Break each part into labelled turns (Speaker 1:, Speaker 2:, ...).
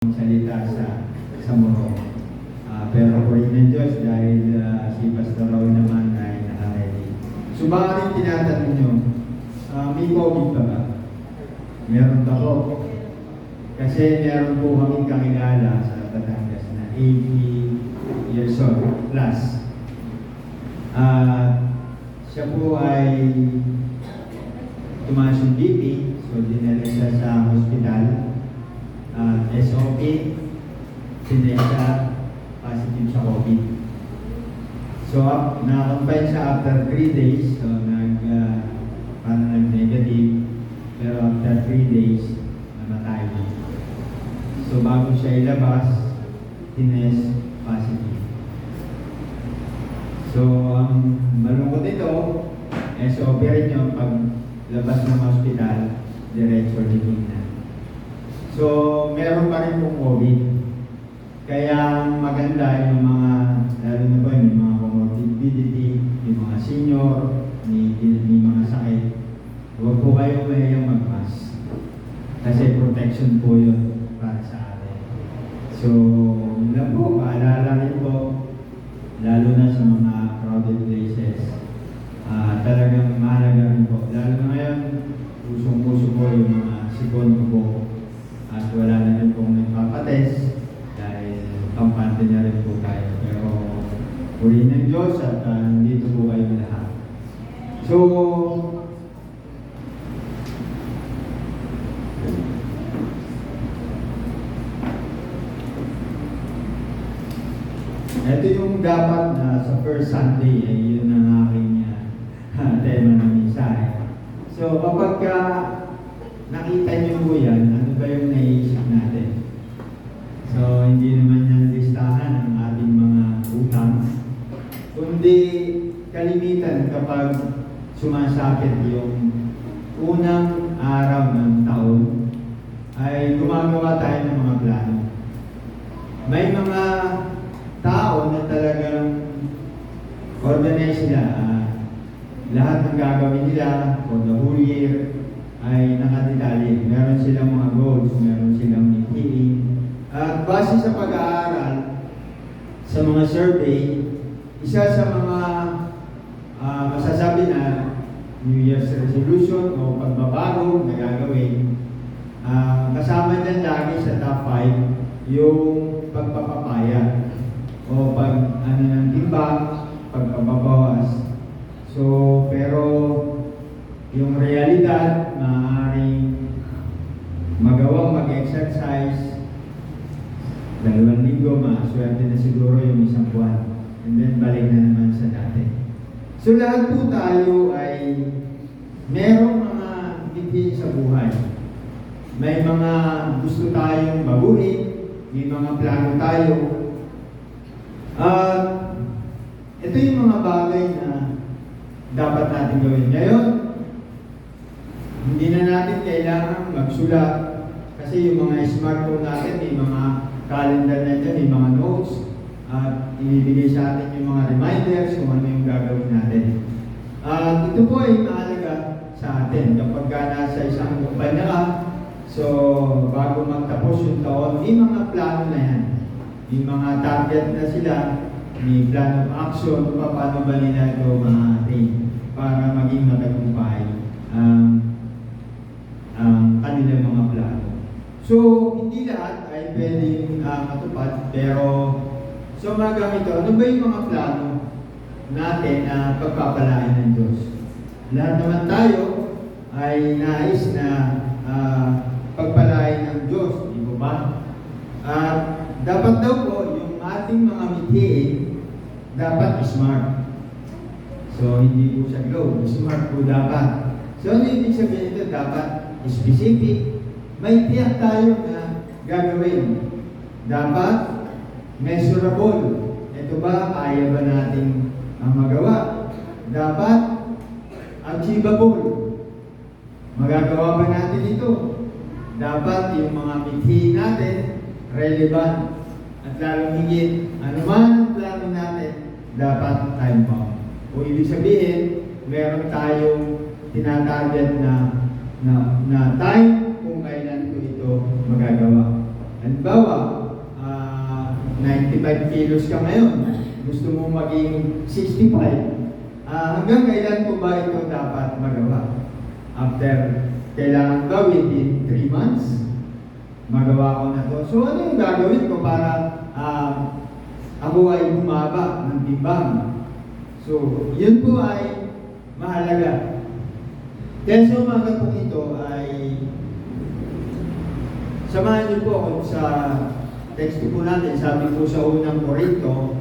Speaker 1: salita sa muro. Pero po rin ng Diyos dahil si Pastor Raul naman ay naka-ready. So baka rin tinatanong nyo, may COVID pa ba? Meron pa po. Kasi meron po kaming kakilala sa Batangas na 80 years old plus. Siya po ay tumaas yung BP, so dinala siya sa hospital. SOP, sinesa, positive sa COVID. So, na-confine siya after 3 days, so parang nag-negative, pero after 3 days, namatay na. So, bago siya ilabas, tines positive. So, ang malungkot ito, SOP rin yung pag labas ng hospital, diretso living na. So, meron pa rin pong COVID. Kaya maganda yung mga, lalo na ba, yung mga comorbidity, yung mga senior, may mga sakit. Huwag po kayo mayayang mag-mask. Kasi protection po yun para sa atin. So, yun lang po, paalala rin po, lalo na sa mga crowded places. Talagang mahalaga rin po. Lalo na ngayon, pusong-puso po yung mga sipon ko po. At wala na rin pong nagpapates dahil kampante niya rin po tayo. Pero purihin ng Diyos at nandito po kayo lahat. So, ito yung dapat na sa first Sunday, yun ang aking tema ng mensahe. So, kapag nakita niyo po yan, ano ba yung naiisip natin? So, hindi naman yan listahan ng ating mga utang. Kundi kalimitan kapag sumasapit yung unang araw ng taon, ay gumagawa tayo ng mga plano. May mga tao na talagang organize sila. Lahat ng gagawin nila for the whole year ay nakadetali. Meron silang mga goals, meron silang meeting. At base sa pag-aaral, sa mga survey, isa sa mga masasabi na New Year's resolution o pagbabago na gagawin, kasama dyan lagi sa top 5 yung pagpapapaya o ng timbang, pagpapabawas. So, pero yung realidad, maaaring magawang mag-exercise 2 linggo, maswerte na siguro yung 1 buwan. And then balik na naman sa dati. So lahat po tayo ay merong mga bitin sa buhay. May mga gusto tayong baguhin, may mga plano tayo. Ito yung mga bagay na dapat natin gawin. Ngayon, hindi na natin kailangan magsulat kasi yung mga smartphone natin, may mga calendar na dyan, may mga notes at ibibigay sa atin yung mga reminders kung ano yung gagawin natin. Ito po ay mahalaga sa atin kapag nasa isang kumpanya ka, so bago magtapos yung taon, may mga plano na yan. May mga target na sila, may plan of action, paano ba nila ito ma-attain para maging matagumpay ang kanilang mga plano. So, hindi lahat ay pwedeng matupad, pero so magamit ito. Ano ba yung mga plano natin na pagpapalain ng Diyos? Lahat naman tayo ay nais na pagpalain ng Diyos, di ba? Dapat daw po yung ating mga mithiin dapat smart. So, hindi po siya globe, smart po dapat. So, ano ibig sabihin ito? Dapat specific. May tiyak tayo na gagawin. Dapat measurable. Ito ba, kaya ba natin magawa? Dapat achievable. Magagawa ba natin ito? Dapat yung mga mithi natin relevant. At lalong higit, anuman ang plano natin, dapat time-bound. O ibig sabihin, meron tayong tinatarget na time kung kailan ko ito magagawa. Halimbawa, 95 kilos ka ngayon, gusto mo maging 65, hanggang kailan po ba ito dapat magawa? After, kailangan gawin in 3 months, magawa ko na to. So ano yung gagawin ko para ako ay bumaba ng timbang? So, yun po ay mahalaga. Kaya sa umaga po ito ay samahan niyo po ako sa text po natin. Sabi po sa unang Korinto,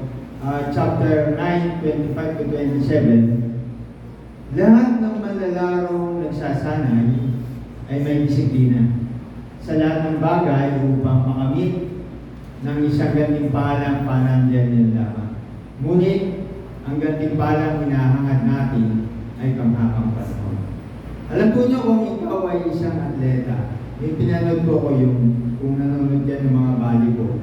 Speaker 1: chapter 9, 25 to 27, lahat ng manlalarong nagsasanay ay may disiplina sa lahat ng bagay upang makamit ng isang gantimpalang panandiyan lamang. Ngunit, ang gantimpalang hinahangad natin ay panghabang panahon. Alam po niyo kung ikaw ay isang atleta, may pinanood po ko yung kung nanonood yan ng mga volleyball.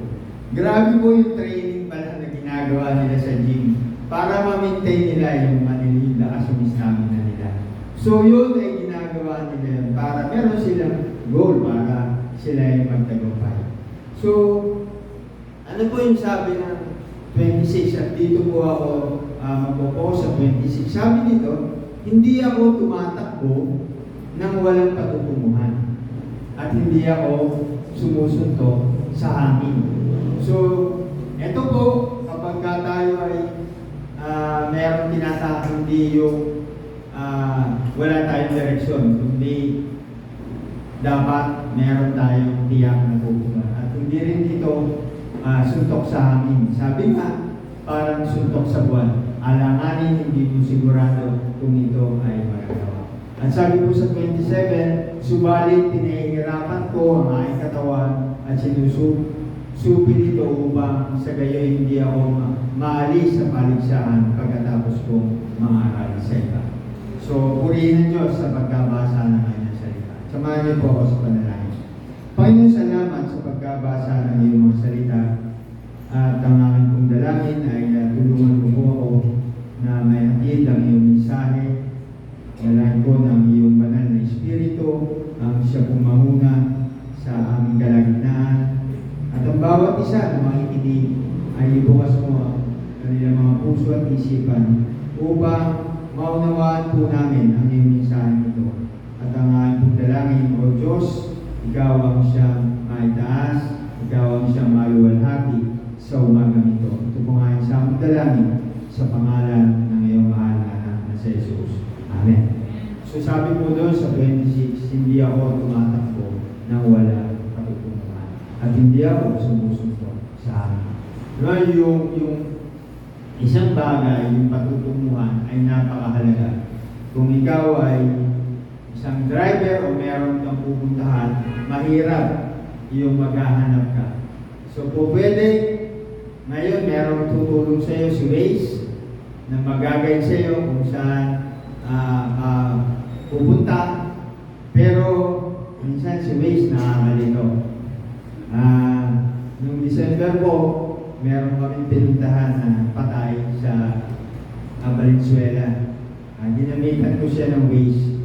Speaker 1: Grabe po yung training pala na ginagawa nila sa gym para ma-maintain nila yung manilid lakas yung stamina nila. So yun ay ginagawa nila yun para meron silang goal para sila ay magtagumpay. So, ano po yung sabi ng 26 at dito po ako magpo-post sa 26. Sabi nito, hindi ako tumatakbo nang walang patutunguhan at hindi ako sumusunto sa hangin. So, eto po, kapag tayo ay meron tinatakang hindi yung wala tayong direksyon, kundi dapat meron tayong tiyak na pupunta. At hindi rin dito suntok sa hangin. Sabi nga, parang suntok sa buwan. Alanganin, hindi mo sigurado kung ito ay magagawa. At sabi po sa 27, subalit pinahihirapan ko ang aking katawan at sinusupin ito upang sa gayo hindi ako maalis sa paligsahan pagkatapos kong mangaral sa iba. So, purihin ng Diyos sa pagkabasa ng kanyang salita. Samahan niyo po ako sa panalangin. Panginoon, salamat sa pagkabasa ng iyong mga salita. At ang aking pong dalangin ay tulungan mo po ako na may hatid ang iyong mensahe. Dalangin ko ng iyong banal na Espiritu ang siya pong mahuna sa aming kalagitnaan. At ang bawat isa na makikinig ay ibukas mo ang kanilang mga puso at isipan upang maunawaan po namin ang iyong mensahe nito. At ang aking pong dalangin, O Diyos, ikaw ang siyang maitaas, ikaw ang siyang maluwalhati sa umagang ito. Ito po nga sa aming dalangin sa pangalan ng iyong mahal na anak na si Jesus. Amen. So sabi po doon sa 26, hindi ako tumatakbo nang wala patutunguhan. At hindi ako sumusunod sa amin. Diba, yung isang bagay, yung patutunguhan ay napakahalaga. Kung ikaw ay isang driver o meron kang pupuntahan, mahirap yung maghahanap ka. So po pwede, ngayon meron tutulong sa iyo si Waze na mag-guide sa iyo kung saan pupunta. Pero minsan si Waze nakakalito. Noong December po, meron kaming pinuntahan na patay sa Valenzuela. Ginamitan ko siya ng Waze.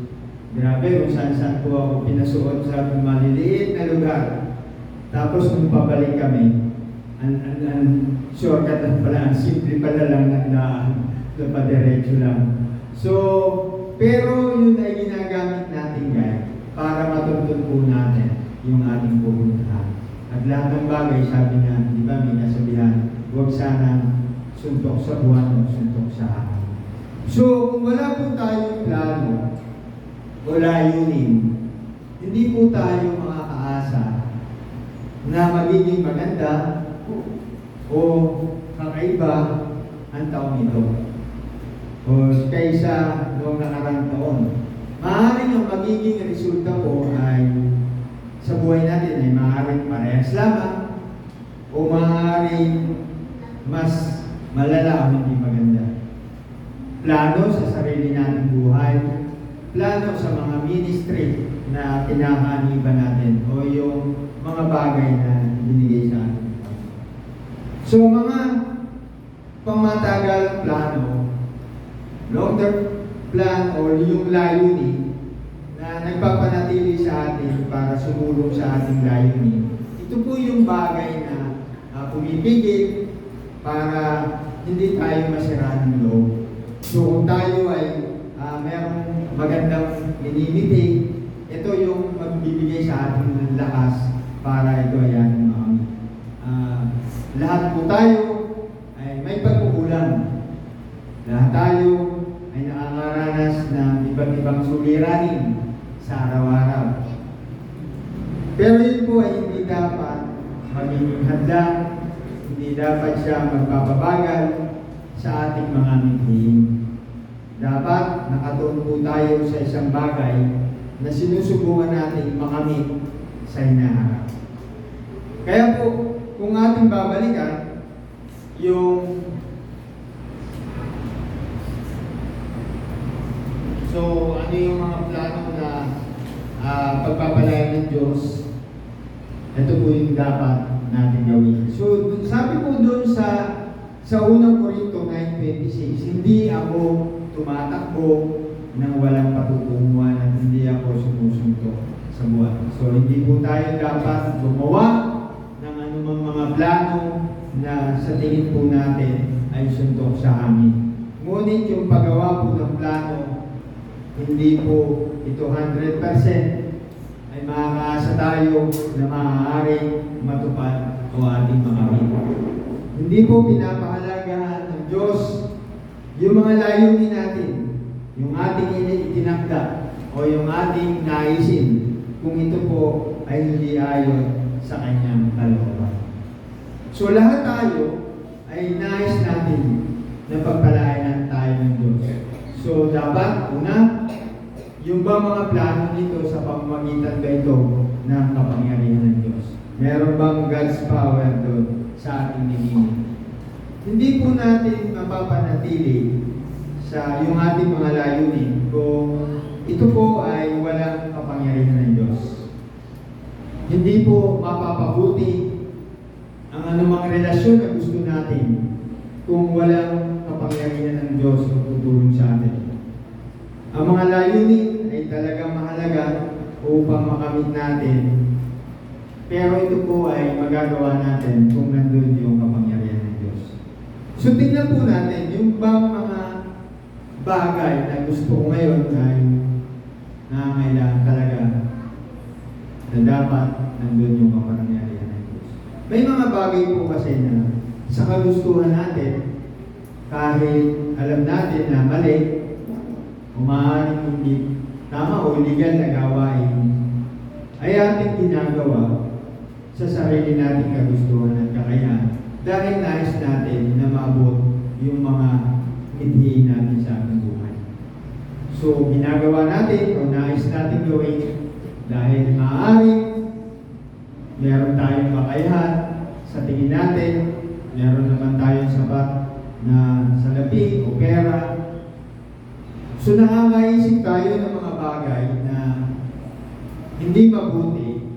Speaker 1: Grabe kung saan-saan po ako pinasuot sa maliliit na lugar. Tapos nung pabalik kami, shortcut na pala, simple pala lang na padiretso lang. So, pero yun ay ginagamit natin guys para matuntun po natin yung ating pupuntahan. At lahat ng bagay, sabi nga, di ba may kasabihan, huwag sana suntok sa buwan o suntok sa hangin. So, kung wala po tayong plano o layunin, hindi po tayo makakaasa na magiging maganda o kakaiba ang taong ito o kaysa noong nakarang taon. Maaaring ang magiging resulta po ay sa buhay natin ay maaaring parehas lamang o maaaring mas malala o hindi maganda. Plano sa sarili nating buhay, plano sa mga ministry na kinakaniban natin o yung mga bagay na binigay sa atin. So mga pangmatagalang plano, long-term plan o yung layunin na nagpapanatili sa atin para sumulong sa ating layunin, ito po yung yung bagay na pumipigil para hindi tayo masiraan ng loob. So kung tayo ay merong magandang minimitig, ito yung magbibigay sa atin ng lakas para ito ay ating makamit. Lahat po tayo ay may pagkukulang. Lahat tayo ay nakakaranas ng iba't ibang suliranin sa araw-araw. Pero yun po ay hindi dapat magiging hadlang, hindi dapat siya magpapabagal sa ating mga mithiin. Dapat nakatuon po tayo sa isang bagay na sinusubukan natin makamit sa hinaharap. Kaya po, kung ating babalikan yung ano yung mga plano na pagpapalayan ng Diyos, ito po yung dapat natin gawin. So, sabi po doon sa unang Korinto 9:26, hindi ako tumatakbo nang walang patutunguhan at hindi ako sumusuntok sa buwan. So, hindi po tayo dapat gumawa ng anumang mga plano na sa tingin po natin ay suntok sa amin. Ngunit yung paggawa po ng plano, hindi po ito 100% ay makakaasa tayo na maaaring matupad o ating makamit. Hindi po pinapahalagahan ng Diyos yung mga layunin natin, yung ating itinakda o yung ating naisin kung ito po ay hindi ayon sa kanyang kalooban. So lahat tayo ay nais natin na pagpalayanan tayo ng Diyos. So dapat, una, yung ba mga plano nito sa pamamagitan ba ito ng kapangyarihan ng Diyos? Meron bang God's power doon sa ating nilingin? Hindi po natin mapapanatili sa yung ating mga layunin kung ito po ay walang kapangyarihan ng Diyos. Hindi po mapapabuti ang anumang relasyon na gusto natin kung walang kapangyarihan ng Diyos na tutulong sa atin. Ang mga layunin ay talagang mahalaga upang makamit natin, pero ito po ay magagawa natin kung nandun yung kapangyarihan ng Diyos. So tingnan po natin yung bang mga bagay na gusto ko ngayon ay nangangailangan talaga na dapat nandun yung kapangyarihan ng Diyos. May mga bagay po kasi na sa kagustuhan natin, kahit alam natin na mali, maaaring hindi tama o illegal na gawain, ay ating ginagawa sa sarili nating kagustuhan at kakayahan dahil nais natin na maabot yung mga mithiin natin sa ating buhay. So, ginagawa natin o nais natin gawin dahil maaaring meron tayong kakayahan sa tingin natin, meron naman tayong sapat na salapi o pera. So nakakaisip tayo ng mga bagay na hindi mabuti,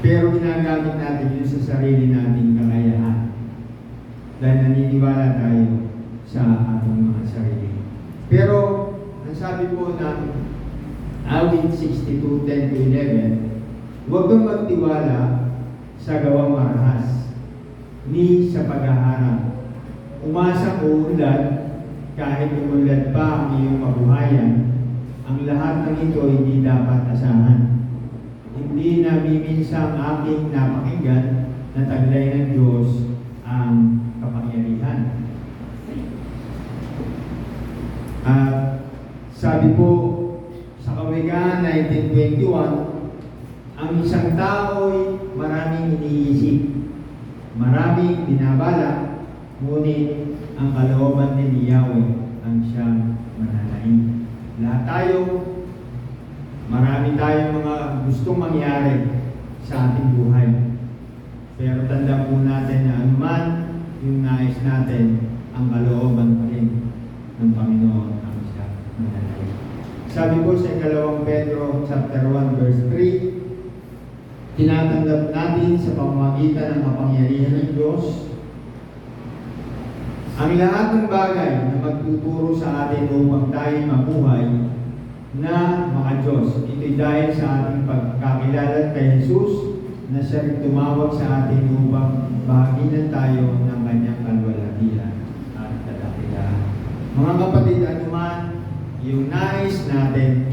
Speaker 1: pero ginagamit natin yun sa sarili nating kakayahan dahil naniniwala tayo sa ating mga sarili. Pero ang sabi po ng Awit 62:10-11, huwag kang magtiwala sa gawang marahas, ni sa paghaharap. Umasa o ulad, kahit umulad pa ang iyong mabuhayan, ang lahat ng ito hindi dapat asahan. Hindi namiminsang aking napakinggan na taglay ng Diyos ang kapangyarihan. At sabi po sa Kawikaan 19:21, ang isang tao'y maraming iniisip, maraming binabala, ngunit ang kalooban ni Yahweh ang siyang mananaig. Lahat tayo, marami tayong mga gustong mangyari sa ating buhay. Pero tandaan po natin na anuman yung nais natin, ang kalooban pa rin ng Panginoon ang siyang mananaig. Sabi po sa 2 Pedro chapter 1 verse 3, tinatanggap natin sa pamamagitan ng kapangyarihan ng Diyos ang lahat ng bagay na magtuturo sa atin upang tayo mabuhay na mga Diyos. Ito'y dahil sa ating pagkakilala kay Jesus na siya rin tumawag sa atin upang bahaginan tayo ng kanyang kalwalhatian at kadakilaan. Mga kapatid, anuman yung nais natin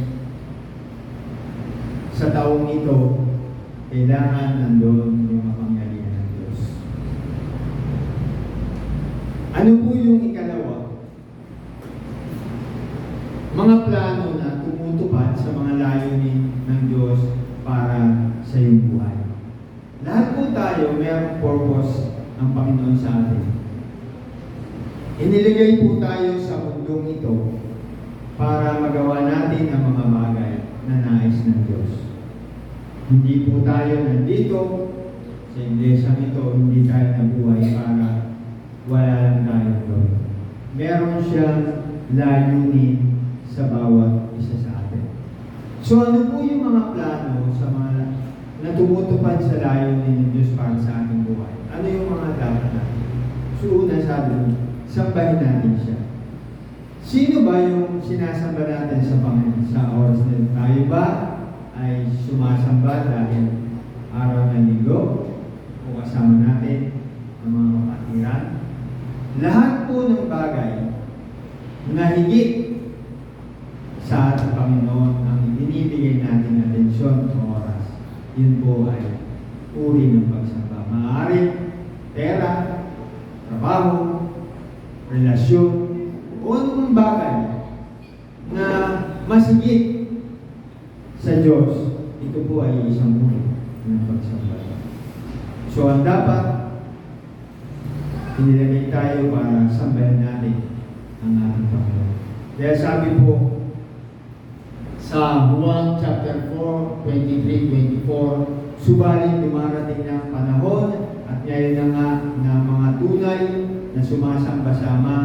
Speaker 1: sa taong ito, kailangan nandun yung kapangyarihan ng Diyos. Ano po yung ikalawa? Mga plano na tumutupad sa mga layunin ng Diyos para sa iyong buhay. Lahat po tayo mayroong purpose ng Panginoon sa atin. Iniligay po tayo sa mundong ito para magawa natin ang mga bagay na nais ng Diyos. Hindi po tayo nandito sa iglesyang ito, hindi tayo nabuhay para wala lang tayo doon. Meron siyang layunin sa bawat isa sa atin. So ano po yung mga plano sa mga na tumutupad sa layunin ng Diyos para sa ating buhay? Ano yung mga dapat natin? So una sabi, sambahin natin siya. Sino ba yung sinasamba natin sa Panginoon sa oras na ito? Tayo ba ay sumasamba dahil araw ng linggo o kasama natin ang mga kapatiran? Lahat po ng bagay na higit sa ating Panginoon ang binibigay natin atensyon o oras, yun po ay uri ng pagsamba. Maaaring pera, trabaho, relasyon, o anong bagay na masigit sa Diyos, ito po ay isang uri ng pagsamba. So ang dapat, inilagay tayo para sambahin natin ang ating Panginoon. Kaya sabi po, sa Juan chapter 4, 23-24, subalit dumarating ng panahon at ngayon na nga na mga tunay na sumasamba-sama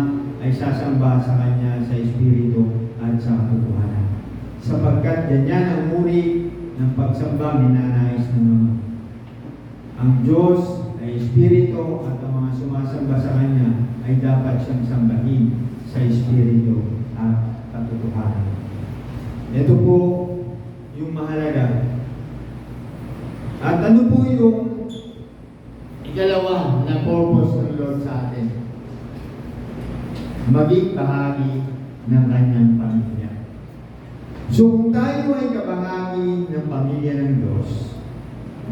Speaker 1: ay sasamba sa Kanya sa Espiritu at sa katotohanan. Sapagkat ganyan ang uri ng pagsamba ninanais ng Ama. Ang Diyos ay Espiritu at ang mga sumasamba sa Kanya ay dapat siyang sambahin sa Espiritu at katotohanan. Ito po yung mahalaga. At ano po yung ikalawa na purpose ng Lord sa atin? Maging bahagi ng Kanyang pamilya. So kung tayo ay kabahagi ng pamilya ng Diyos,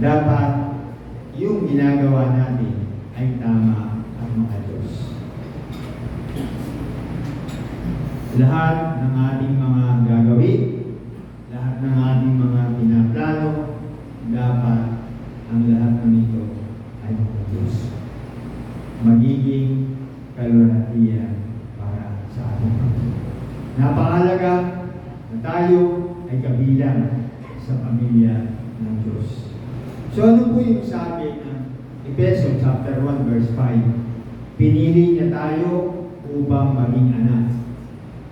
Speaker 1: dapat yung ginagawa natin ay tama at mga Diyos. Lahat ng ating mga gagawin, lahat ng ating mga pinaplano, dapat ang lahat ng ito ay mga Diyos. Magiging kalwalhatian para sa ating pamilya. Napakahalaga na tayo ay kabilang sa pamilya ng Diyos. So ano po yung sabi ng Efeso chapter 1 verse 5? Pinili niya tayo upang maging anak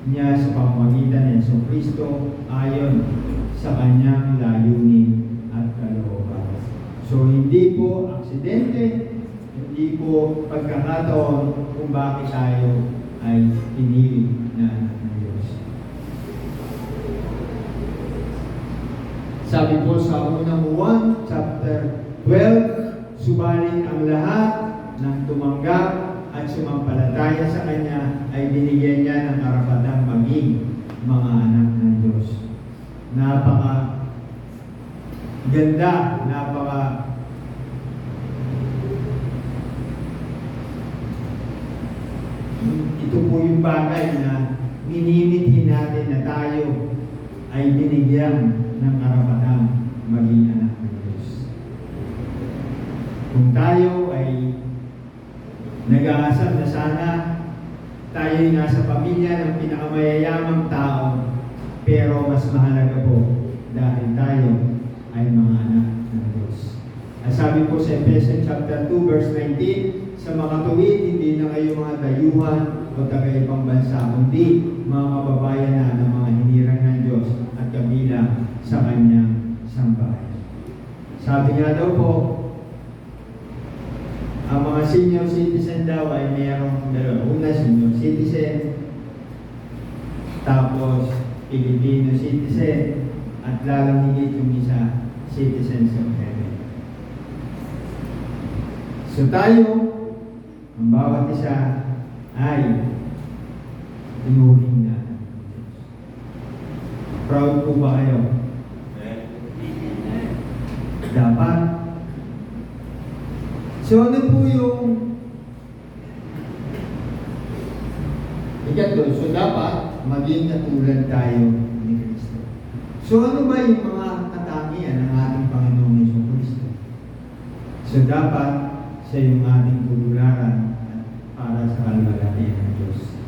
Speaker 1: niya sa pamamagitan ng Yesu Kristo ayon sa Kanyang layunin at kalooban. So hindi po aksidente, hindi po pagkakataon kung bakit tayo ay pinili na anak ng Diyos. Sabi po sa unang Juan chapter 12, subalit ang lahat ng tumanggap at sumampalataya sa Kanya ay binigyan niya ng karapatang maging mga anak ng Diyos. Napaka ganda, ito po yung bagay na minimitin natin na tayo ay binigyan ng karapatang maging anak ng Diyos. Kung tayo ay nag-aasam na sana tayo'y nasa pamilya ng pinakamayayamang tao, pero mas mahalaga po dahil tayo ay mga anak ng Diyos. At sabi po sa Ephesians chapter 2 verse 19, sa mga tuwid, hindi na kayo mga dayuhan o taga-ibang bansa, kundi mga kababayan na ng mga hinirang ng Diyos at kabilang sa Kanyang sambahayan. Sabi nga daw po, ang mga senior citizen daw ay mayroong dalawa. Una, senior citizen, tapos Filipino citizen, at lalong higit yung isa, citizens of heaven. So tayo, ang bawat isa ay inuring na. Proud po ba kayo? Dapat. So ano po yung ikatlo? So dapat maging katulad tayo ni Kristo. So ano ba yung mga katangian ng ating Panginoong Jesucristo? So dapat siya yung ating tularan para sa kalwalhatian ng Diyos.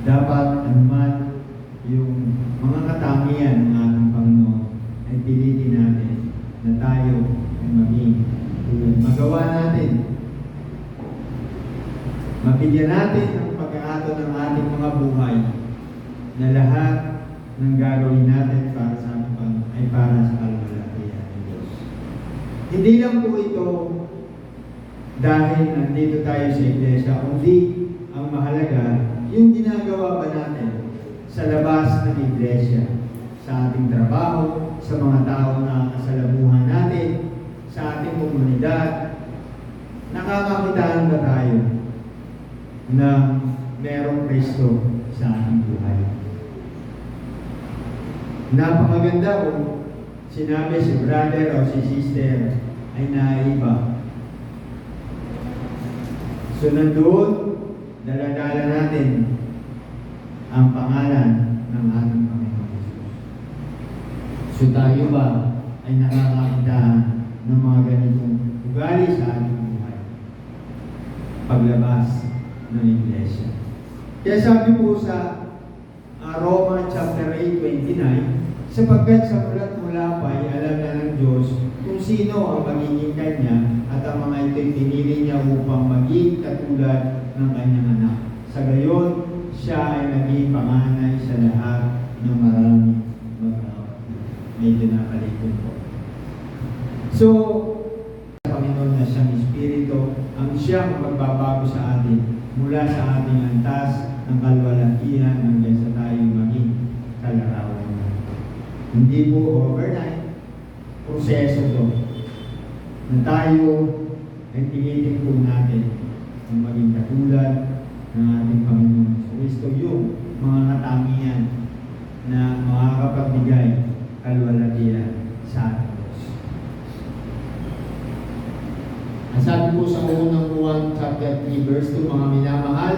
Speaker 1: Dapat anuman yung mga katangian ng ating Panginoon ay pilitin natin na tayo ay maging tulad. Magawa natin. Mabigyan natin ng pagkakataon ng ating mga buhay na lahat ng gagawin natin para sa ating Panginoon ay para sa kalwalhatian ng Diyos. Hindi lang po ito dahil nandito tayo sa iglesia, kundi ang mahalaga yung ginagawa ba natin sa labas ng iglesia, sa ating trabaho, sa mga tao na kasalamuhan natin, sa ating komunidad. Nakakakitaan ba tayo na merong Kristo sa ating buhay? Napakaganda kung sinabi si brother o si sister ay naiba. So nandoon, dala-dala natin ang pangalan ng ating Panginoon Jesus. So tayo ba ay nakakakita ng mga ganitong ugali sa ating buhay paglabas ng iglesia? Kaya sabi po sa Roma chapter 8:29, sapagkat sa mula pa ay alam na ng Diyos kung sino ang magiging kanya at ang mga ito'y pinili niya upang maging katulad ng kanyang anak. Sa gayon, siya ay naging panganay sa lahat ng maraming magkakapatid. Medyo nakalikod po. So, sa Panginoon na siyang Espiritu, ang siyang magbabago sa atin mula sa ating antas ng kalwalhatian hanggang sa tayo maging kalarawan na. Hindi po overnight, proseso to na tayo ay pilitin po natin ang maging katulad ng ating Panginoon Kristo, yung mga katangian na makakapagbigay kalwalhatian sa ating Diyos. Ang sabi po sa unang Juan chapter 3 verse 2, mga minamahal,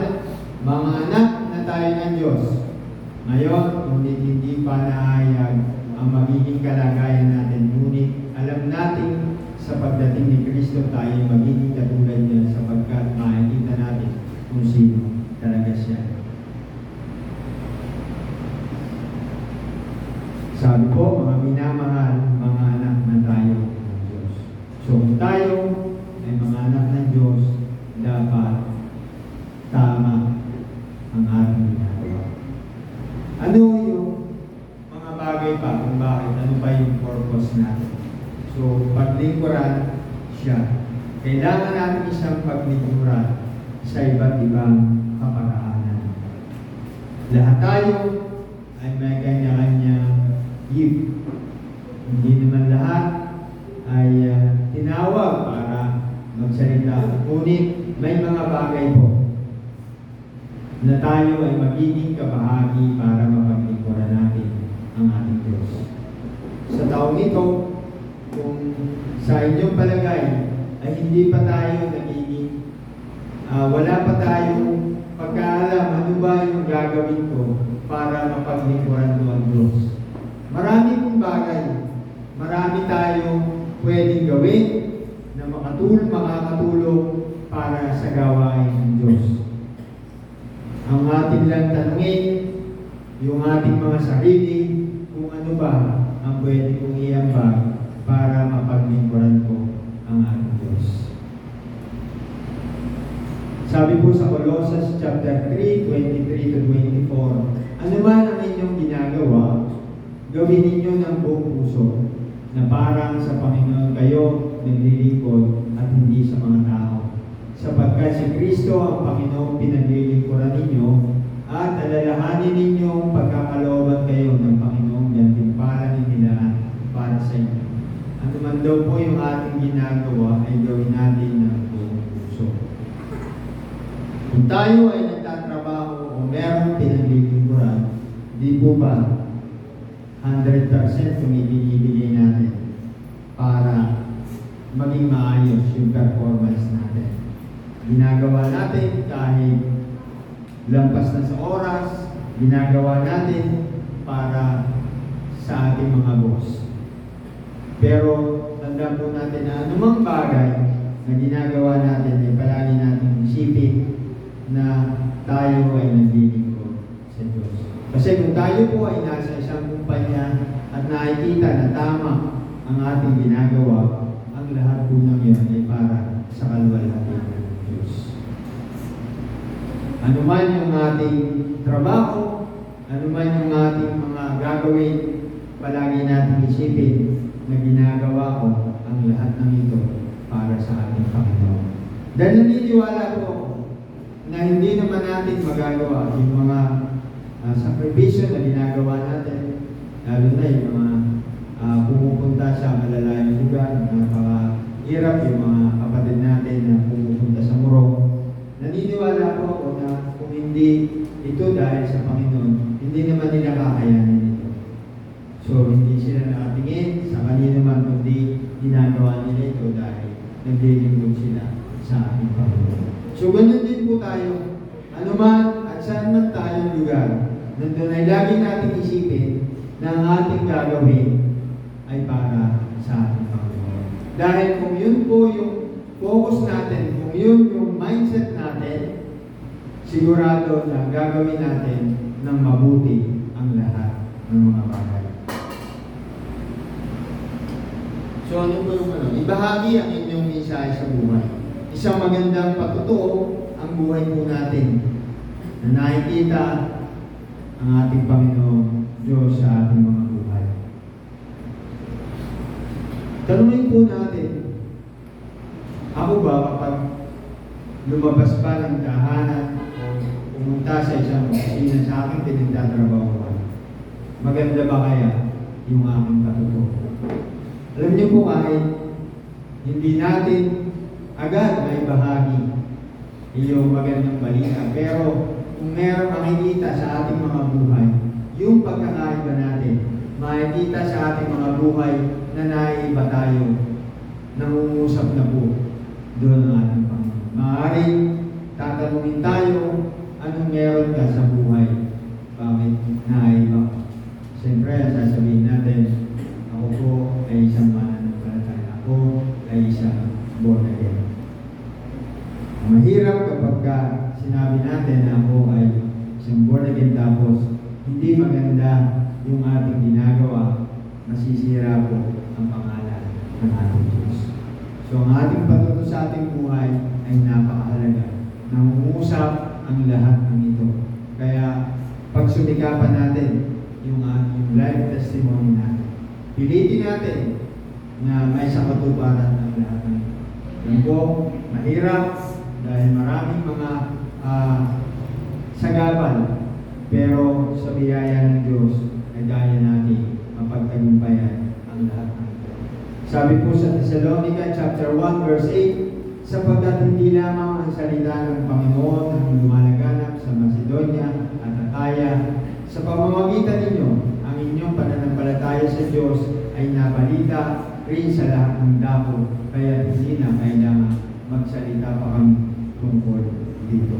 Speaker 1: mga anak na tayo ng Diyos, ngayon, ngunit hindi pa nahayag ang magiging kalagayan natin, ngunit alam natin sa pagdating ni Kristo tayo magiging katulad niya sapagkat makikita natin kung sino talaga siya. Sabi po, mga minamahal, mga anak na tayo ng Diyos. So kung tayo ay mga anak ng Diyos, dapat tama ang ating ginagawa. Ano yung mga bagay pa kung bakit? Ano pa yung purpose natin? So, paglingkuran siya. Kailangan natin isang paglingkuran sa iba't ibang kaparaanan. Lahat tayo ay may kanya-kanya gift. Hindi naman lahat ay tinawag para magsalita. Ngunit may mga bagay po na tayo ay magiging kabahagi para mapaglingkuran natin ang ating Diyos. Sa taong ito, kung sa inyong palagay ay hindi pa tayo nagiging wala pa tayong pagkaalam ano ba yung gagawin ko para mapaglingkuran ko ang Diyos. Marami pong bagay, marami tayong pwedeng gawin na makakatulong para sa gawain ng Diyos. Ang ating lang tanungin, yung ating mga sarili, kung ano ba ang pwede kong iambag para mapaglingkuran ko ang ating Diyos. Sabi po sa Colossus chapter 3, 23 to 24, ano man ang inyong ginagawa, gawin ninyo ng buong puso, na parang sa Panginoon kayo naglilingkod at hindi sa mga tao. Sapagkat si Kristo ang Panginoong pinaglilingkuran ninyo at alalahanin ninyong pagkakalooban kayo ng Panginoong gantimpala nila para sa inyo. Ano man daw po yung ating ginagawa ay gawin natin ng buong Kung tayo ay nagtatrabaho o merong pinaglilingkuran, di po ba 100% kung ibinibigay natin para maging maayos yung performance natin. Ginagawa natin kahit lampas na sa oras, ginagawa natin para sa ating mga boss. Pero tanda po natin na anumang bagay na ginagawa natin ay palagi natin isipin na tayo ay naglilingkod sa Diyos. Kasi kung tayo po ay nasa isang kumpanya at nakikita na tama ang ating ginagawa, ang lahat po ng yan ay para sa kaluwalhatian ng Diyos. Ano man yung ating trabaho, ano man yung ating mga gagawin, palagi natin isipin na ginagawa ko ang lahat ng ito para sa ating Panginoon. Dahil naniniwala po ako na hindi naman natin magagawa yung mga sakripisyo na ginagawa natin, lalo na yung mga pumupunta sa malalayong lugar, napaka-hirap yung mga kapatid natin na pumupunta sa Morong. Naniniwala po ako na kung hindi ito dahil sa Panginoon, hindi naman nila kakayanin ito. So, hindi sila nakatingin sa kanino man, kundi ginagawa nila ito dahil naglilingkod sila sa ating Panginoon. So, ganyan din po tayo. Ano man at saan man tayong lugar, nandun ay lagi nating isipin na ang ating gagawin ay para sa ating Panginoon. Dahil kung yun po yung focus natin, kung yun yung mindset natin, sigurado na gagawin natin ng mabuti ang lahat ng mga bagay. So ano po yung ibahagi ang inyong mensahe sa buhay. Isang magandang patutuo ang buhay po natin na nakikita ang ating Panginoon Diyos sa ating mga buhay. Tanungin po natin, ako ba kapag lumabas pa ng tahanan o pumunta sa isang opisina sa aking pinagtatrabahuan, maganda ba kaya yung aking patutuo? Alam niyo po kahit hindi natin agad may bahagi yung magandang balita, pero kung meron makikita sa ating mga buhay, yung pagkakaiba natin, makikita sa ating mga buhay na naiiba tayo, nangungusap na po doon ang ating Panginoon. Maaaring tatanungin tayo, anong meron ka sa buhay? Bakit naiiba? Siyempre, sasabihin natin, ako po ay isang mananampalataya. Ako ay isang born again. Mahirap kapag sinabi natin na ako ay isang born again tapos hindi maganda yung ating ginagawa, masisira po ang pangalan ng ating Diyos. So ang ating patuto sa ating buhay ay napakahalaga. Nangungusap ang lahat ng ito. Kaya pagsumikapan natin yung ating life testimony natin. Pilitin natin na may sakatuparan ang lahat ng ito. Yan po, mahirap dahil maraming mga sagabal, pero sa biyaya ng Diyos ay daya natin mapagtagumpayan ang lahat ng ito. Sabi po sa Thessalonica chapter 1 verse 8, sapagkat hindi lamang ang salita ng Panginoon ang lumalaganap sa Macedonia at Akaya, sa pamamagitan ninyo, ang inyong pananampalataya sa Diyos ay nabalita rin sa lahat ng dako, kaya hindi na kailangan magsalita pa kami tungkol dito.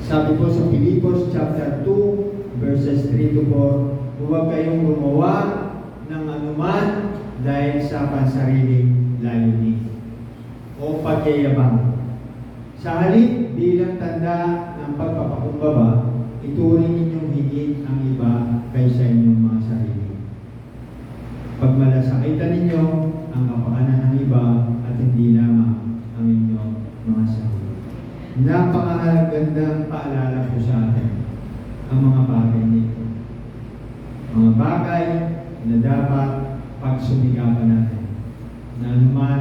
Speaker 1: Sabi po sa Pilipos chapter 2 verses 3 to 4, huwag kayong gumawa ng anuman dahil sa pansariling layunin o pagyayabang. Sa halip bilang tanda ng pagpapakumbaba, ituring ninyong higit ang iba kaysa inyong mga sarili. Pagmalasakitan ninyo ang kapakanan ng iba at hindi lamang ang inyong mga sarili. Napakagandang paalala po sa atin ang mga bagay nito. Mga bagay na dapat pagsumikapan natin. Na anuman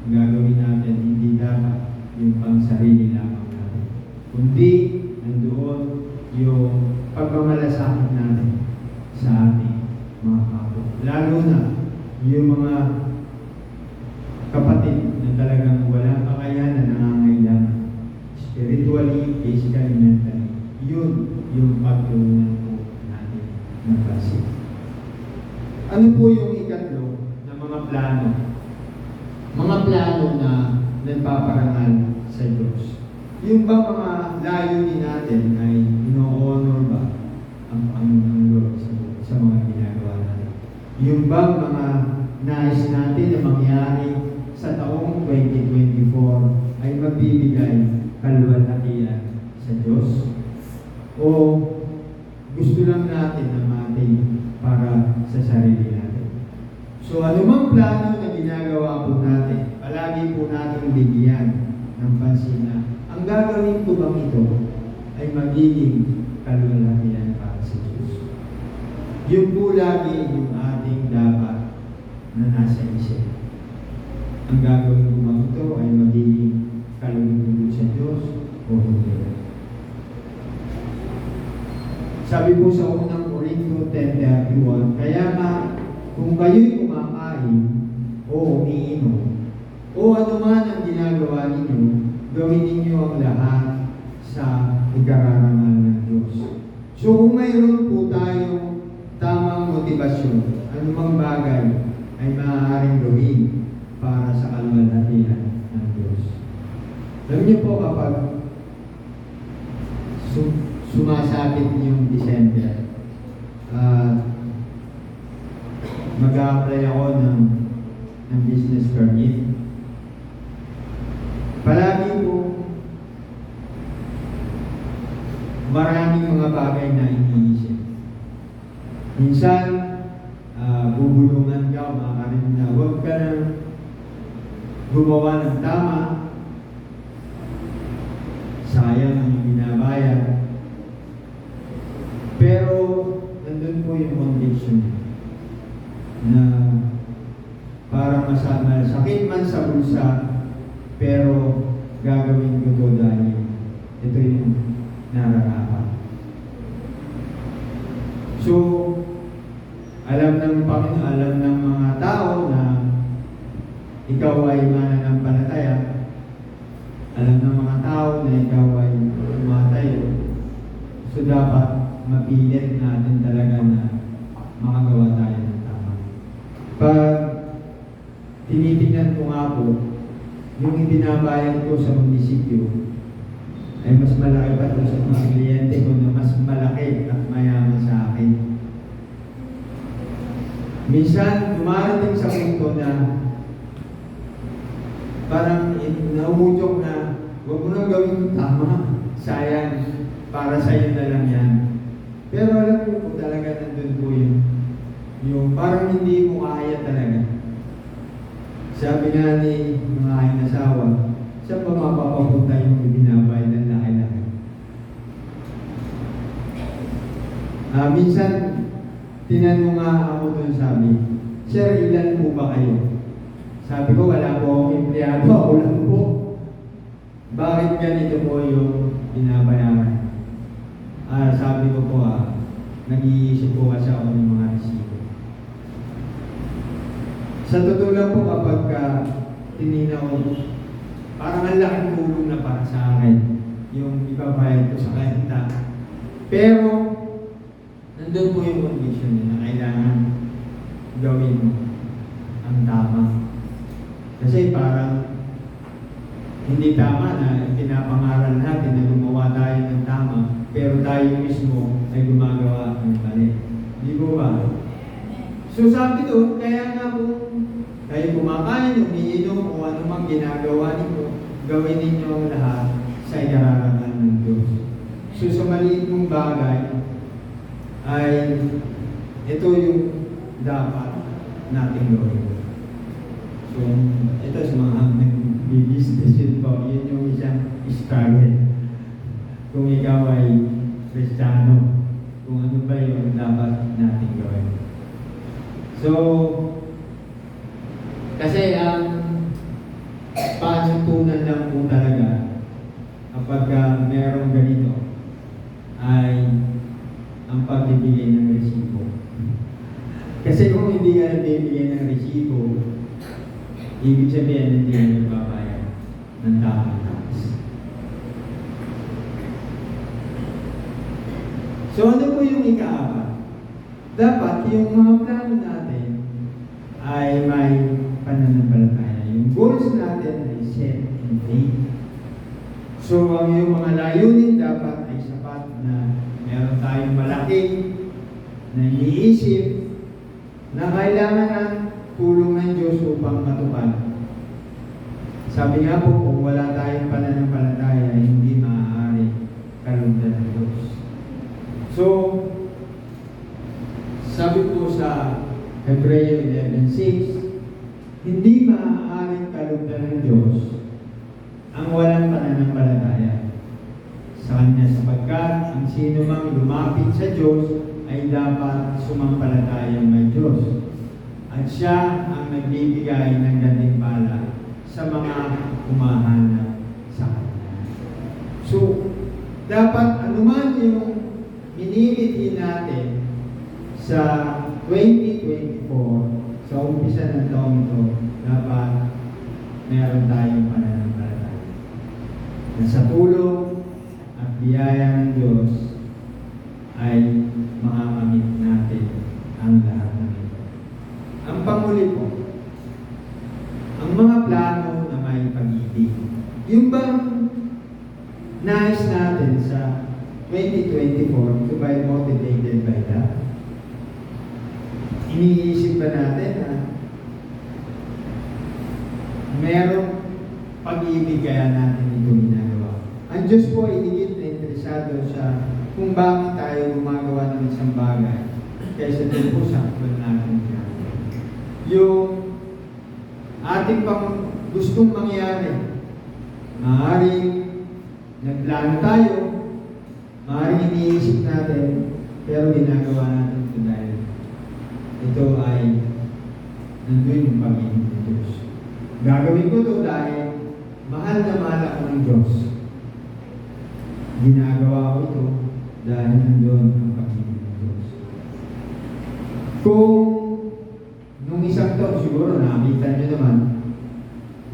Speaker 1: gagawin natin, hindi dapat yung pangsarili lamang natin. Kundi nandoon yung pagmamalasakit natin sa ating mga kapwa. Lalo na yung mga kapatid na talagang walang kakayanan, nangangailangan. Spiritually, physically, mentally. Yun yung pagtulungan po natin ng klase. Ano po yung ikatlo na mga plano? Mga plano na nagpaparangal sa Diyos. Yung ba mga layunin natin ay ino-honor ba ang Lord sa mga ginagawa natin? Yung ba mga nais natin na mangyari sa taong 2024 ay magbibigay kaluwalhatian sa Diyos? O gusto lang natin na mating para sa sarili natin? So anumang plano na ginagawa po natin, palagi po natin bigyan ng pansin na ang gagawin ko bang ito ay magiging kaluwalhatian para sa Diyos. Yun po lagi yung ating dapat na nasa isip. Ang gagawin ko bang ito ay magiging kaluwalhatian sa Diyos o hindi. Sabi po sa unang Korinto 10:31, kaya nga kung kayo'y kumakain o umiinom o ano man ang ginagawa ninyo, gawin ninyo ang lahat sa ikararangal ng Diyos. So kung mayroon po tayong tamang motivasyon, anumang bagay ay maaaring gawin para sa kaluwalhatian ng Diyos. Alam niyo po kapag sumasapit yung December, mag-a-apply ako ng business permit. Palagi po maraming mga bagay na iniisip. Minsan, bubulungan ka, makakarin na huwag ka na gumawa ng tama, sayang ang binabayad. Pero, nandun po yung conviction na parang masakit man sa bulsa, pero gagawin ko to dahil ito yung nararapat. So, alam ng Panginoon, alam ng mga tao na ikaw ay mananampalataya. Alam ng mga tao na ikaw ay tumatayo. So, dapat mapilit natin talaga na makagawa tayo ng tama. Pag tinitingnan ko nga po, yung ibinabayad ko sa munisipyo ay mas malaki pa ito sa mga kliyente ko na mas malaki at mayaman sa akin. Minsan, dumarating sa punto na parang naumudyok na huwag mo nang gawin tama, sayang, para sa'yo na lang yan. Pero alam mo po talaga nandun po yung parang hindi mo kaya talaga. Sabi nga ni mga aking asawa, saan pa mapapapunta yung ibinabay ng laki-laki? Minsan, tinanong nga ako doon, sabi, Sir, ilan po ba kayo? Sabi ko, wala po akong empleyado, ako lang po. Bakit ganito po yung binabayaran? Sabi ko po, nag-iisip po kasi ako ng mga resibo. Sa totoo lang po, kapag tininaw ko, parang ang laking tulong na para sa akin yung ibabayad ko sa kanta. Pero, nandun po yung condition na kailangan gawin mo ang tama. Kasi parang hindi tama na pinapangaral natin na gumawa tayo ng tama, pero tayo mismo ay gumagawa ng mali. Di ba ba? So sabi doon, kaya nga po, kayo kumakain, umiinom, o ano mang ginagawa ninyo, gawin ninyo ang lahat sa ikararangal ng Diyos. So sa maliit mong bagay, ay ito yung dapat nating gawin. So, ito sa mga nag-business yun po, yun yung isang struggle. Kung ikaw ay Kristiyano, kung ano ba yung dapat natin gawin. So, kasi ang panuntunan lang po talaga kapag merong ganito ay ang pagbibigay ng resibo. Kasi kung hindi ka nagbibigay ng resibo, ibig sabihin hindi na nagbabayad ng tamang tax. So ano po yung ika-apat? Dapat yung mga plano natin ay may pananampalataya. Yung goals natin ay set in faith. So ang yung mga layunin dapat ay sapat na meron tayong malaki na iniisip na kailangan ng tulong ng Diyos upang matupad. Sabi nga po, kung wala tayong pananampalataya, hindi maaari kalugdan ng Diyos. So, sabi po sa Hebreo 11:6, hindi maaaring kalugdan ng Diyos ang walang pananampalataya sa Kanya, sapagkat ang sino mang lumapit sa Diyos ay dapat sumampalatayang may Diyos. At siya ang nagbibigay ng gantimpala sa mga humahanap sa Kanya. So, dapat anuman yung minimitin natin sa 2024, sa umpisa ng taong ito, dapat meron tayong pananampalataya na sa tulong at biyaya ng Diyos ay makakamit natin ang lahat ng ito. Ang panghuli po, ang mga plano na may pag-ibig. Yung bang nais natin sa 2024 to be motivated by that? Iniisip ba natin na merong pag-ibig kaya natin ito ginagawa? Ang Diyos po ay higit na interesado sa kung bakit tayo gumagawa ng isang bagay kaysa din po sa actual natin ginagawa. Yung ating pang gustong mangyari, maaaring nagplano tayo, maaaring iniisip natin, pero ginagawa natin ito dahil ito ay nandun yung pag-ibig ng Diyos. Gagawin ko ito dahil mahal na mahal ako ng Diyos. Ginagawa ko ito dahil nandun ang pag-ibig ng Diyos. Kung nung isang taon, siguro nakita nyo naman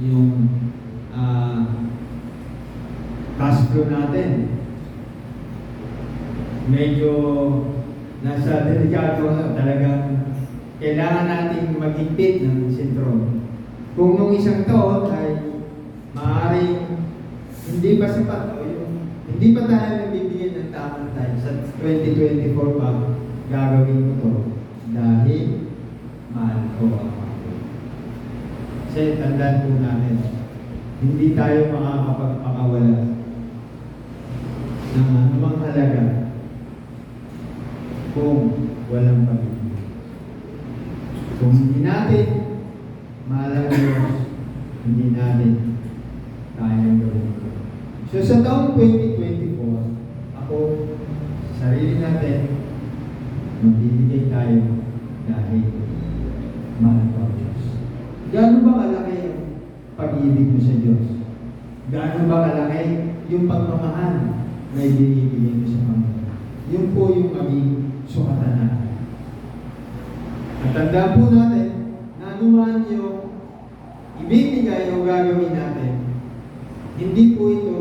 Speaker 1: yung cash flow natin. Medyo nasa delikado na talagang kailangan nating mag-impit ng sentro. Kung nung isang taon ay maaaring hindi pa sapat o hindi pa tayo nagbibigyan ng tamang time sa 2024 pa gagawin ko to dahil mahal ko ang Panginoon. Kasi tandaan po natin, hindi tayo makakapagpakawala ng anumang halaga kung walang pag-ibig. Kung hindi natin mahal ang Diyos, hindi natin kayang gawin ito. So sa taong 2024, ako, sarili natin, magbibigay tayo dahil mahal ko ang Diyos. Gaano ba kalaki yung pag-ibig mo sa Diyos? Gaano ba kalaki yung pagmamahal na ibinibigay mo sa Panginoon? Yun po yung maging sukatan natin. At tandaan po natin na anuman yung ibibigay o gagawin natin, hindi po ito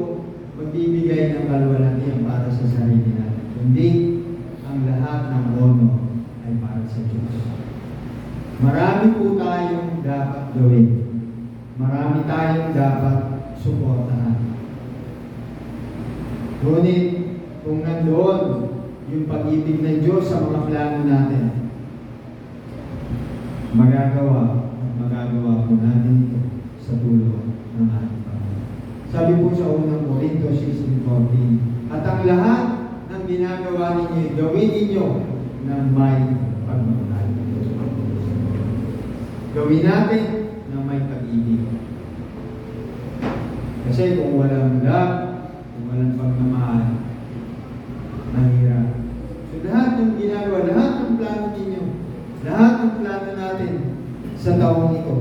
Speaker 1: magbibigay ng kalwalatian para sa sarili natin. Hindi ang lahat ng honor ay para sa Diyos. Marami po tayong dapat gawin. Marami tayong dapat suportahan. Ngunit kung nandoon yung pag-ibig ng Diyos sa mga plano natin, magagawa po natin ito sa tulong ng ating Panginoon. Sabi po sa unang Korinto 16:14, at ang lahat ng ginagawa ninyo, gawin ninyo ng may pagmamahal. Gawin natin ng may pag-ibig. Kasi kung walang love, kung walang pagmamahal, mahirap. So lahat ng ginagawa, lahat ng plano ninyo, lahat ng plano natin sa taong ito,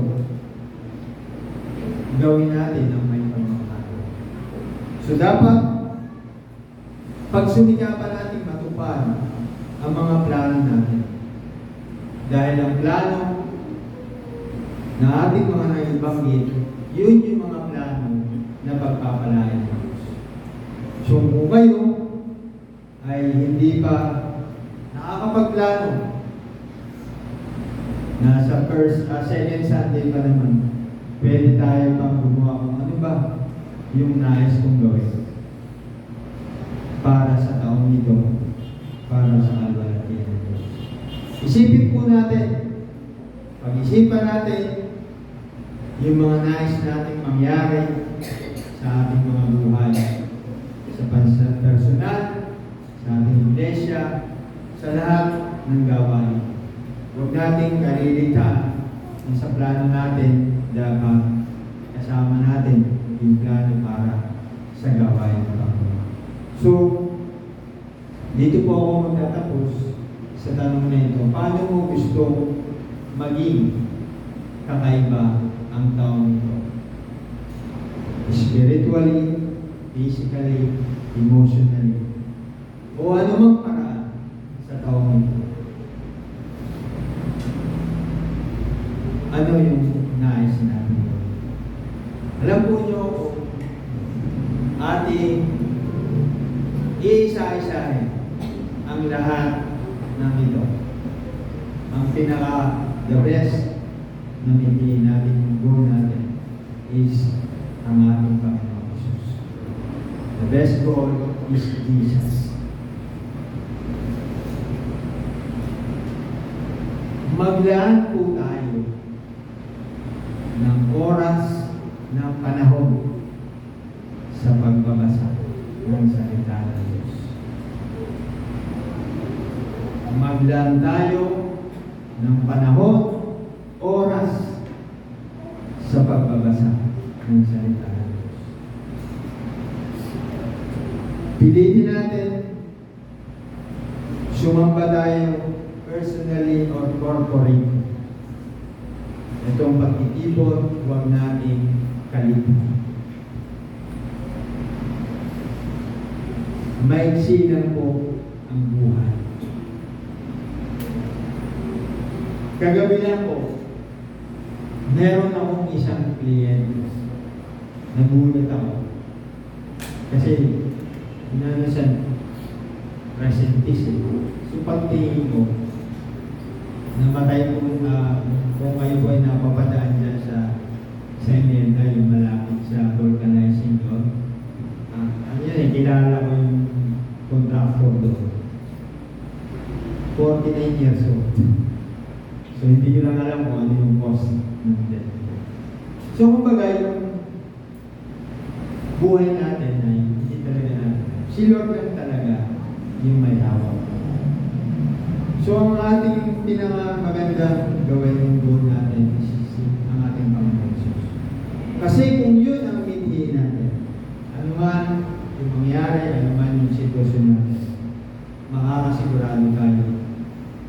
Speaker 1: gawin natin ang may pagmamahal. So dapat, pagsumikapan natin matupad ang mga plano natin. Dahil ang plano na ating mga naibanggit, yun yung mga plano na pagpapalain ng Diyos. So kung kayo ay hindi pa nakakapagplano, nasa second Sunday pa naman, pwede tayo pang gumawa kung ano ba yung nais kong gawin para sa taong ito, para sa kalwalhatian ng Diyos. Isipin po natin, pag-isipan natin yung mga nais nating mangyari sa ating mga buhay, sa personal, sa ating iglesia, sa lahat ng gawain. Huwag nating kaliligtaan na sa plano natin dapat kasama natin yung plano para sa gawain ng Panginoon. So, dito po ako magtatapos sa tanong na ito. Paano mo gusto maging kakaiba ang taong ito? Spiritually, physically, emotionally, o anumang paraan sa taong ito. Ano yung nais natin? Alam po nyo kung ating iisa-isahin ang lahat ng ito. Ang the best na piliin natin, yung goal natin is ang ating Panginoon Jesus. The best goal is Jesus. Maglaan po tayo ng oras, ng panahon sa pagbabasa ng salita ng Diyos. Maglaan tayo ng panahon, oras sa pagbabasa ng salita ng Diyos. Piliin natin sumamba tayo personally or corporate. Itong pagtitipon, huwag nating kalimutan. Maiksi lang po ang buhay. Kagabi lang po, meron akong isang kliyente. Nagulat ako. Kasi, inano siya, presentis eh. So, pagtingin ko, namatay po, kung kayo po ay napapadaan dyan sa Enenda, yung malapit sa vulcanizing doon. Ano yan eh, kilala ko yung contractor doon. 49 years old. So, hindi nyo lang alam kung ano yung cost ng death. So, kumbaga, yung buhay natin ay hindi talaga natin. Si Lord lang talaga yung may hawak. So, ang ating pinakamagandang gawin yung goal natin is ang ating Panginoon Jesus. Kasi kung yun ang minhi natin, ano man yung mangyari, ano man yung sitwasyon natin, makakasigurado tayo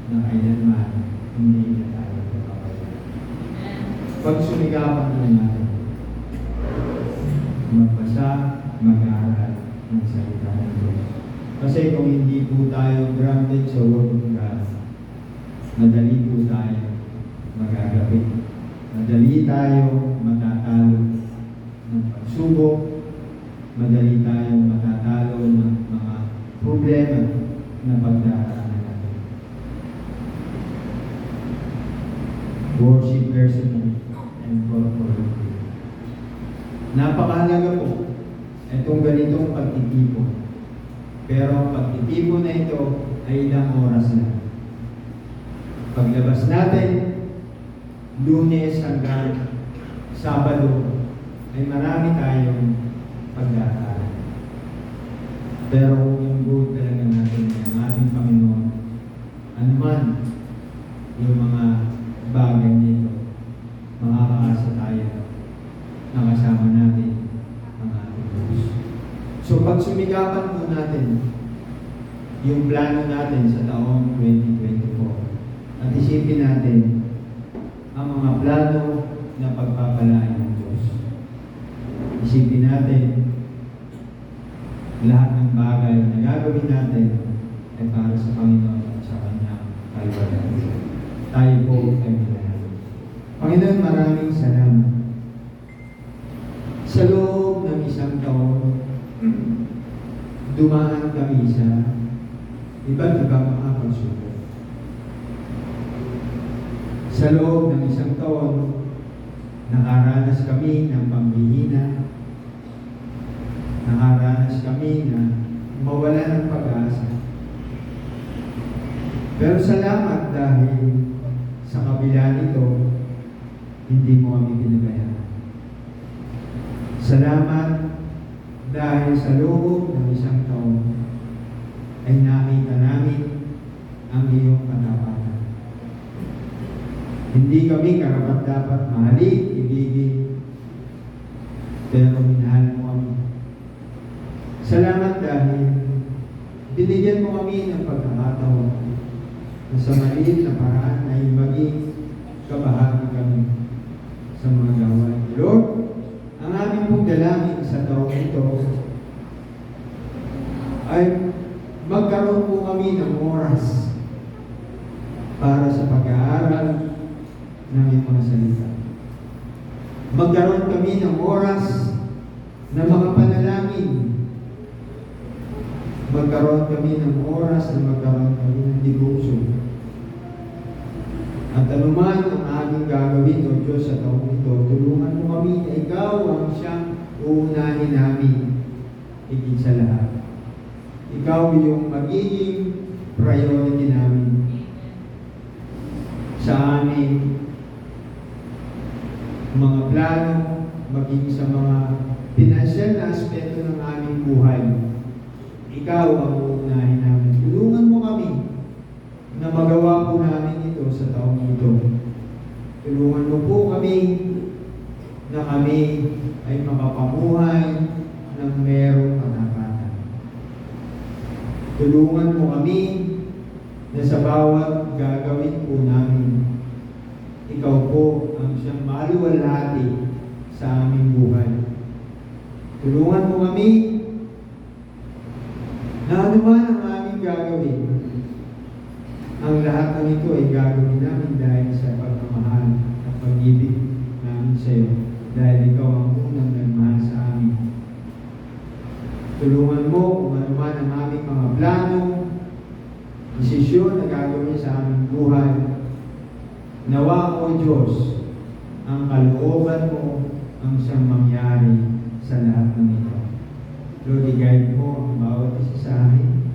Speaker 1: na kailanman hindi na tayo magpapayagan. Pag sumigapan na natin, magbasa, mag-aaral ng salita ng Diyos. Kasi kung hindi po tayo grounded sa Word of God, madali po tayo magagapit. Madali tayo matatalo ng pagsubok. Madali tayo matatalo ng mga problema na pagdaraanan natin. Worship personally and corporately. Napakahalaga po itong ganitong pagtitipon. Pero ang pagtitipon na ito ay ilang oras lang. Paglabas natin, Lunes hanggang Sabado, ay marami tayong pagdaraanan. Pero yung goal talaga natin ay ang ating Panginoon, anuman yung mga bagay nito, makakaasa tayo na kasama natin ang ating Diyos. So pag sumigapan po natin yung plano natin sa taong 2024, at isipin natin ang mga plano na pagpapalain ng Diyos. Isipin natin lahat ng bagay na gagawin natin ay para sa Panginoon at sa Kanyang kalwalhatian. Tayo po ay minahal. Panginoon, maraming salamat. Sa loob ng isang taon, dumaan kami sa iba't ibang mga pagsubok. Sa loob ng isang taon, nakaranas kami ng pamihina, nakaranas kami na mawala ng pag-asa. Pero salamat dahil sa kabila nito, hindi mo kami pinabayaan. Salamat dahil sa loob ng isang taon ay nakita namin ang iyong katapatan. Hindi kami karapat-dapat mahalin, ibigin, pero minahal mo kami. Salamat dahil binigyan mo kami ng pagkakataon na sa maliit na paraan ay maging kabahagi kami sa mga gawain. Lord, ang aming pong dalangin sa taong ito ay magkaroon po kami ng oras para sa pag-aaral ng iyong mga salita. Magkaroon kami ng oras na mga panalangin. Magkaroon kami ng oras na magkaroon kami ng devotion. At anuman ang aming gagawin, O Diyos, sa taong ito, tulungan mo kami na ikaw ang siyang uunahin namin higit sa lahat. Ikaw yung magiging priority namin sa aming mga plano, maging sa mga pinansyal na aspeto ng aming buhay. Ikaw ang uunahin namin. Tulungan mo kami na magawa po namin ito sa taong ito. Tulungan mo po kami na kami ay makapamuhay ng merong katapatan. Tulungan mo kami na sa bawat gagawin po namin, ikaw po ang siyang maluwalhati sa aming buhay. Tulungan mo kami na anuman ang aming gagawin, ang lahat ng ito ay gagawin namin dahil sa pagmamahal at pag-ibig namin sa iyo, dahil ikaw ang unang nagmahal sa amin. Tulungan mo kung anuman ang aming mga plano, desisyon na gagawin sa aming buhay. Nawa, O Diyos, ang kalooban mo ang siyang mangyari sa lahat ng ito. Lord, i-guide mo ang bawat isa sa amin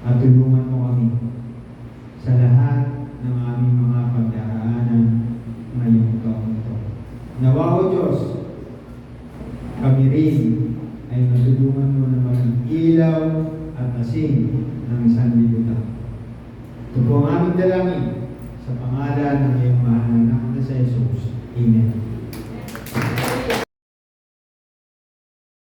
Speaker 1: at tulungan mo kami sa lahat ng aming mga pagdaraanan ngayong taon ito. Nawa, O Diyos, kami rin ay matulungan mo na maging ilaw at asin ng sanlibutan. Ito po ang aming dalangin